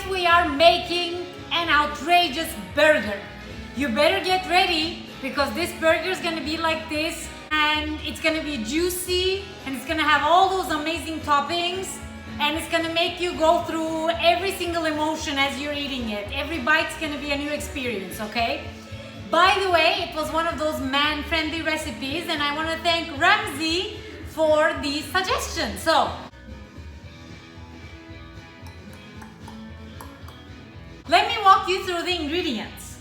Tonight we are making an outrageous burger. You better get ready because this burger is gonna be like this, and it's gonna be juicy, and it's gonna have all those amazing toppings, and it's gonna make you go through every single emotion as you're eating it. Every bite's gonna be a new experience, okay? By the way, it was one of those man-friendly recipes, and I wanna thank Ramsey for the suggestion. So, let me walk you through the ingredients.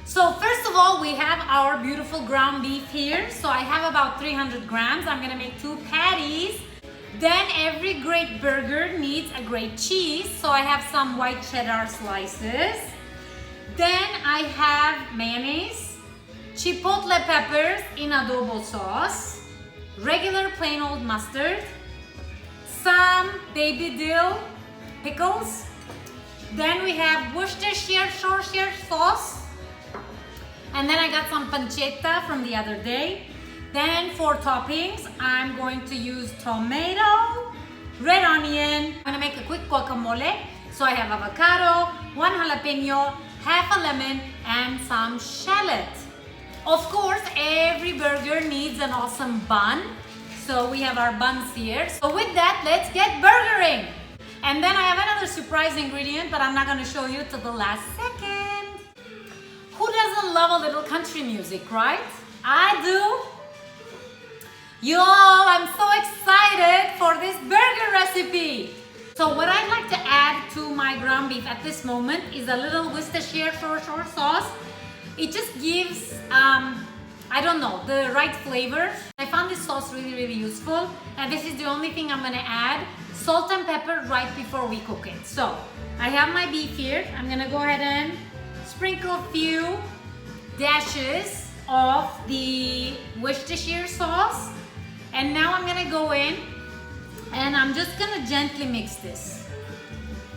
So first of all, we have our beautiful ground beef here. So I have about 300 grams. I'm gonna make 2 patties. Then every great burger needs a great cheese. So I have some white cheddar slices. Then I have mayonnaise, chipotle peppers in adobo sauce, regular plain old mustard, some baby dill pickles. Then we have Worcestershire sauce. And then I got some pancetta from the other day. Then for toppings, I'm going to use tomato, red onion. I'm gonna make a quick guacamole. So I have avocado, 1 jalapeno, half a lemon, and some shallot. Of course, every burger needs an awesome bun. So we have our buns here. So with that, let's get burgering. And then I have another surprise ingredient, but I'm not gonna show you till the last second. Who doesn't love a little country music, right? I do. Yo, I'm so excited for this burger recipe. So what I'd like to add to my ground beef at this moment is a little Worcestershire sauce. It just gives, I don't know, the right flavor. I found this sauce really useful, and this is the only thing I'm gonna add. Salt and pepper right before we cook it. So I have my beef here. I'm gonna go ahead and sprinkle a few dashes of the Worcestershire sauce. And now I'm gonna go in and I'm just gonna gently mix this.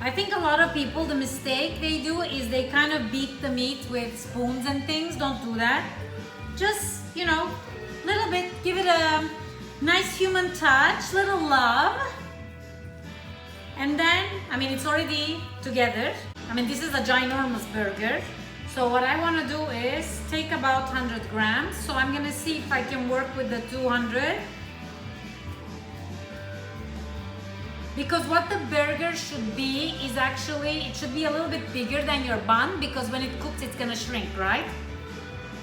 I think a lot of people, the mistake they do is they kind of beat the meat with spoons and things. Don't do that. Just, you know, a little bit, give it a nice human touch, little love. And then, I mean, it's already together. I mean, this is a ginormous burger. So what I want to do is take about 100 grams. So I'm going to see if I can work with the 200. Because what the burger should be is actually, it should be a little bit bigger than your bun, because when it cooks, it's going to shrink, right?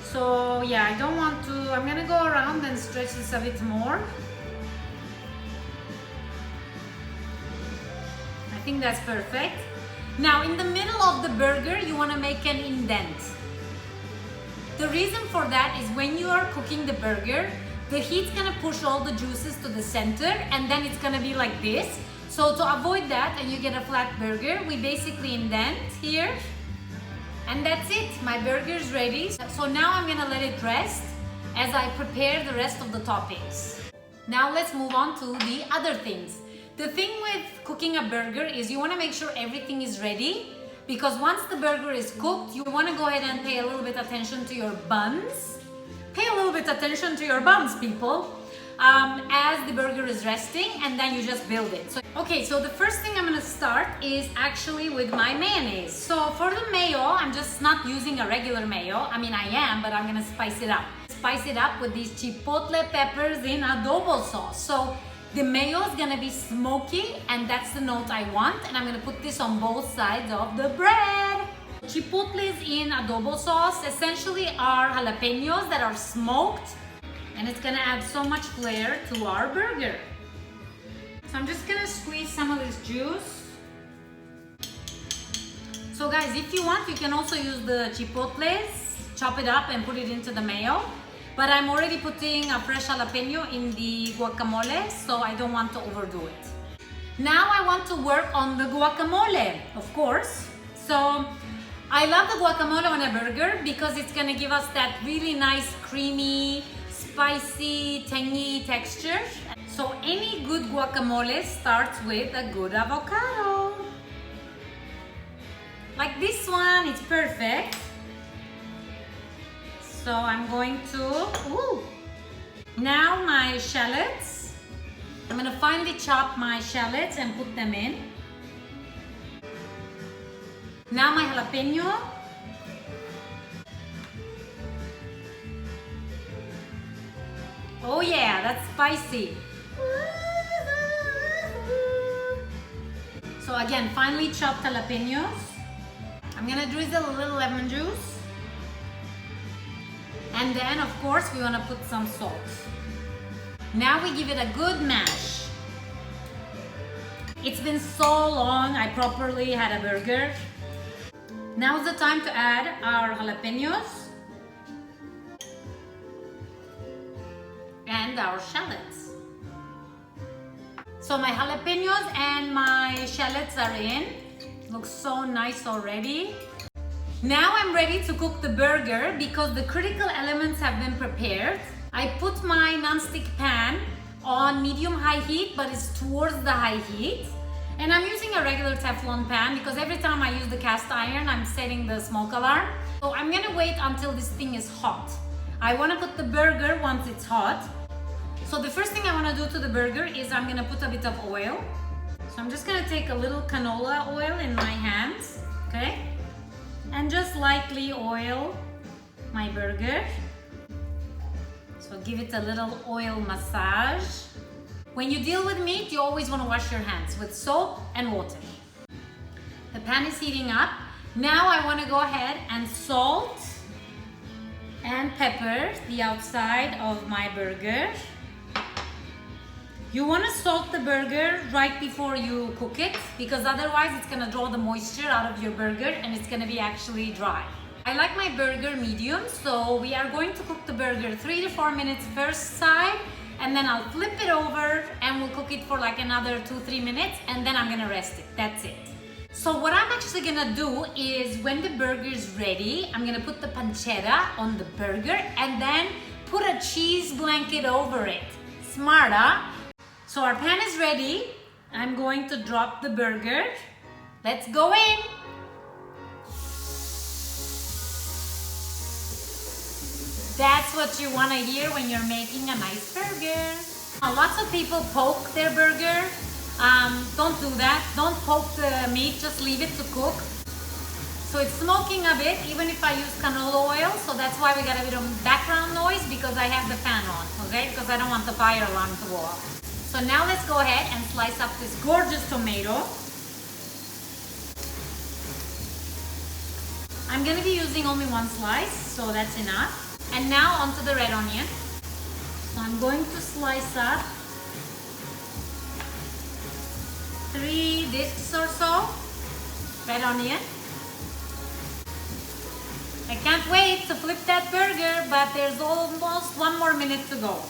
So yeah, I don't want to, I'm going to go around and stretch this a bit more. I think that's perfect. Now in the middle of the burger, you want to make an indent. The reason for that is when you are cooking the burger, the heat's gonna push all the juices to the center, and then it's gonna be like this. So to avoid that and you get a flat burger, we basically indent here. And that's it, my burger's ready. So now I'm gonna let it rest as I prepare the rest of the toppings. Now let's move on to the other things. The thing with cooking a burger is you want to make sure everything is ready, because once the burger is cooked, you want to go ahead and pay a little bit attention to your buns. Pay a little bit attention to your buns, people, as the burger is resting, and then you just build it. So the first thing I'm going to start is actually with my mayonnaise. So for the mayo, I'm just not using a regular mayo. I mean, I am, but I'm going to spice it up. Spice it up with these chipotle peppers in adobo sauce. So the mayo is gonna be smoky, and that's the note I want, and I'm gonna put this on both sides of the bread. Chipotles in adobo sauce essentially are jalapenos that are smoked, and it's gonna add so much flair to our burger. So I'm just gonna squeeze some of this juice. So guys, if you want, you can also use the chipotles, chop it up and put it into the mayo. But I'm already putting a fresh jalapeno in the guacamole, so I don't want to overdo it. Now I want to work on the guacamole, of course. So I love the guacamole on a burger because it's gonna give us that really nice, creamy, spicy, tangy texture. So any good guacamole starts with a good avocado. Like this one, it's perfect. So I'm going to, now my shallots. I'm gonna finely chop my shallots and put them in. Now my jalapeno. Oh yeah, that's spicy. So again, finely chopped jalapenos. I'm gonna drizzle a little lemon juice. And then of course we wanna put some salt. Now we give it a good mash. It's been so long I properly had a burger. Now's the time to add our jalapenos and our shallots. So my jalapenos and my shallots are in. Looks so nice already. Now I'm ready to cook the burger because the critical elements have been prepared. I put my non-stick pan on medium-high heat, but it's towards the high heat. And I'm using a regular Teflon pan because every time I use the cast iron, I'm setting the smoke alarm. So I'm gonna wait until this thing is hot. I wanna put the burger once it's hot. So the first thing I wanna do to the burger is I'm gonna put a bit of oil. So I'm just gonna take a little canola oil in my hands, okay? And just lightly oil my burger. So give it a little oil massage. When you deal with meat, you always want to wash your hands with soap and water. The pan is heating up. Now I want to go ahead and salt and pepper the outside of my burger. You want to salt the burger right before you cook it because otherwise it's going to draw the moisture out of your burger and it's going to be actually dry. I like my burger medium, so we are going to cook the burger 3 to 4 minutes first side, and then I'll flip it over and we'll cook it for like another 2-3 minutes, and then I'm gonna rest it. That's it. So what I'm actually gonna do is when the burger is ready, I'm gonna put the pancetta on the burger and then put a cheese blanket over it. Smart, huh? So our pan is ready. I'm going to drop the burger. Let's go in. That's what you want to hear when you're making a nice burger. Lots of people poke their burger. Don't do that. Don't poke the meat, just leave it to cook. So it's smoking a bit, even if I use canola oil. So that's why we got a bit of background noise because I have the fan on, okay? Because I don't want the fire alarm to go off. So now let's go ahead and slice up this gorgeous tomato. I'm gonna be using only one slice, so that's enough. And now onto the red onion. So I'm going to slice up 3 discs or so, red onion. I can't wait to flip that burger, but there's almost 1 more minute to go.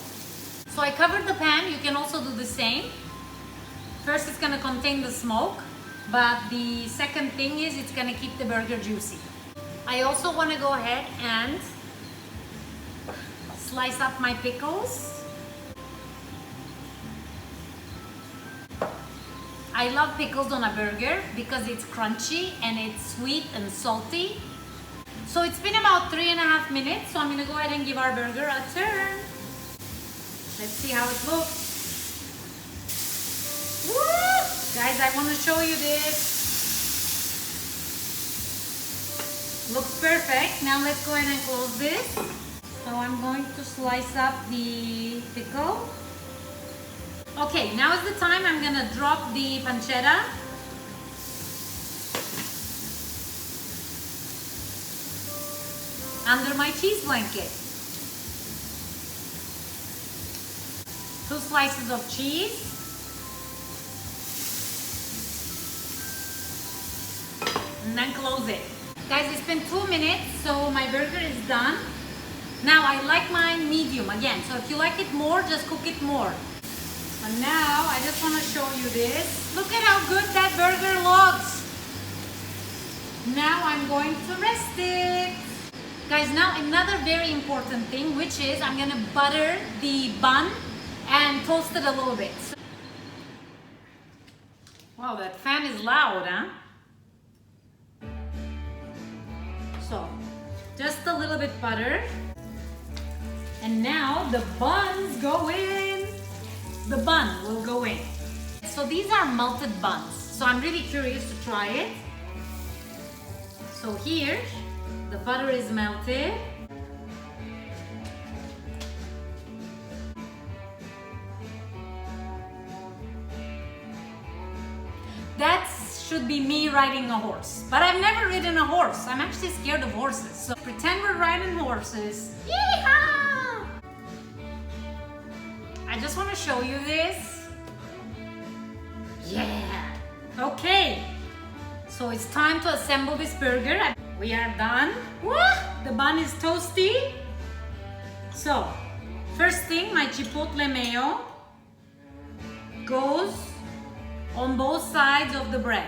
So I covered the pan, you can also do the same. First it's gonna contain the smoke, but the second thing is it's gonna keep the burger juicy. I also wanna go ahead and slice up my pickles. I love pickles on a burger because it's crunchy and it's sweet and salty. So it's been about 3.5 minutes, so I'm gonna go ahead and give our burger a turn. Let's see how it looks. Woo! Guys, I want to show you this. Looks perfect. Now let's go ahead and close this. So I'm going to slice up the pickle. Okay, now is the time I'm gonna drop the pancetta. Under my cheese blanket. 2 slices of cheese. And then close it. Guys, it's been 2 minutes, so my burger is done. Now I like mine medium again, so if you like it more, just cook it more. And now I just want to show you this. Look at how good that burger looks. Now I'm going to rest it. Guys, now another very important thing, which is I'm gonna butter the bun and toast it a little bit. Wow, that fan is loud, huh? So, just a little bit butter. And now the buns go in. The bun will go in. So these are melted buns. So I'm really curious to try it. So here, the butter is melted. That should be me riding a horse. But I've never ridden a horse. I'm actually scared of horses. So pretend we're riding horses. Yeehaw! I just want to show you this. Yeah. Okay. So it's time to assemble this burger. We are done. Woo! The bun is toasty. So, first thing, my Chipotle mayo goes on both sides of the bread.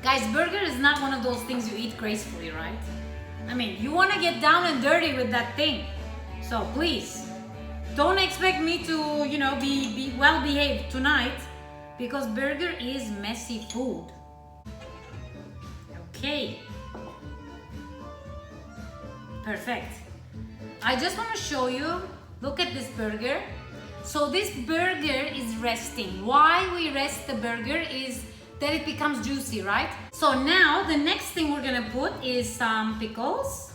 Guys, burger is not one of those things you eat gracefully, right? I mean, you want to get down and dirty with that thing. So please, don't expect me to, be well behaved tonight, because burger is messy food. Okay. Perfect. I just want to show you, look at this burger. So this burger is resting. Why we rest the burger is that it becomes juicy, right? So now the next thing we're gonna put is some pickles.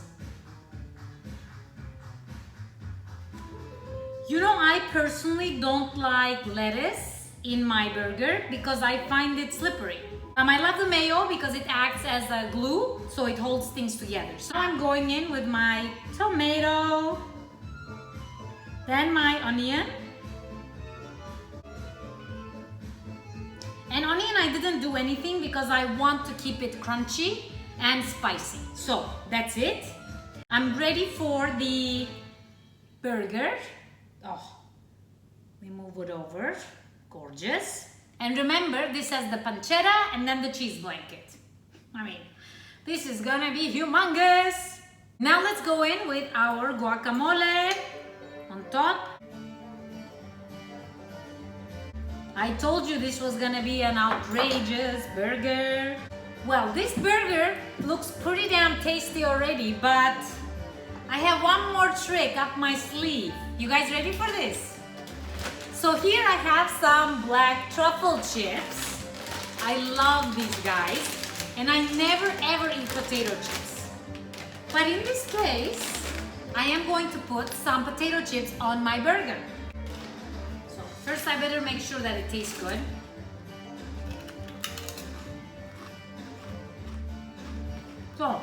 I personally don't like lettuce in my burger because I find it slippery. I love the mayo because it acts as a glue, so it holds things together. So I'm going in with my tomato, then my onion. And onion I didn't do anything because I want to keep it crunchy and spicy. So that's it. I'm ready for the burger. Oh, we move it over. Gorgeous. And remember, this has the pancetta and then the cheese blanket. This is gonna be humongous. Now let's go in with our guacamole on top. I told you this was gonna be an outrageous burger. Well, this burger looks pretty damn tasty already, but I have one more trick up my sleeve. You guys ready for this? So here I have some black truffle chips. I love these guys, and I never ever eat potato chips. But in this case, I am going to put some potato chips on my burger. So first I better make sure that it tastes good. So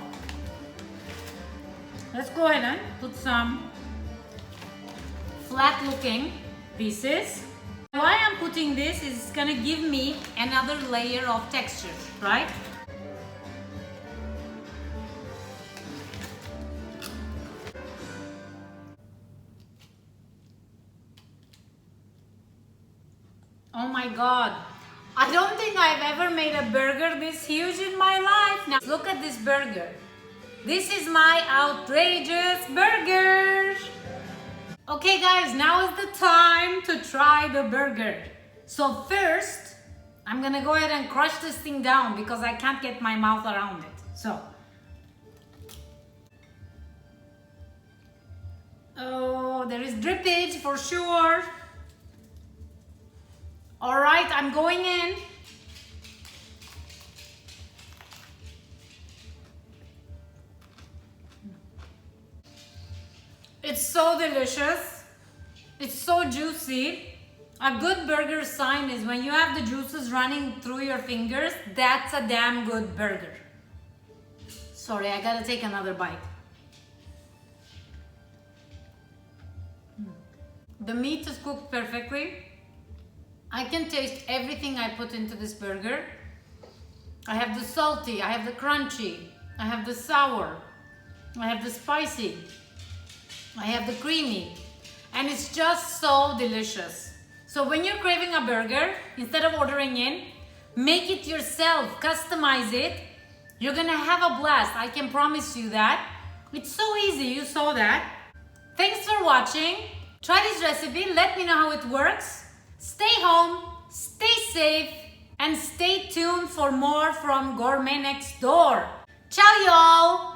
let's go ahead and put some flat looking pieces. Why I'm putting this is it's gonna give me another layer of texture, right? Oh my God. I don't think I've ever made a burger this huge in my life. Now look at this burger. This is my outrageous burger. Okay guys, now is the time to try the burger. So first, I'm gonna go ahead and crush this thing down because I can't get my mouth around it. So. Oh, there is drippage for sure. All right, I'm going in. It's so delicious. It's so juicy. A good burger sign is when you have the juices running through your fingers, that's a damn good burger. Sorry, I gotta take another bite. The meat is cooked perfectly. I can taste everything I put into this burger. I have the salty, I have the crunchy, I have the sour, I have the spicy, I have the creamy, and it's just so delicious. So when you're craving a burger, instead of ordering in, make it yourself, customize it. You're gonna have a blast, I can promise you that. It's so easy, you saw that. Thanks for watching. Try this recipe, let me know how it works. Stay home, stay safe, and stay tuned for more from Gourmet Next Door. Ciao y'all!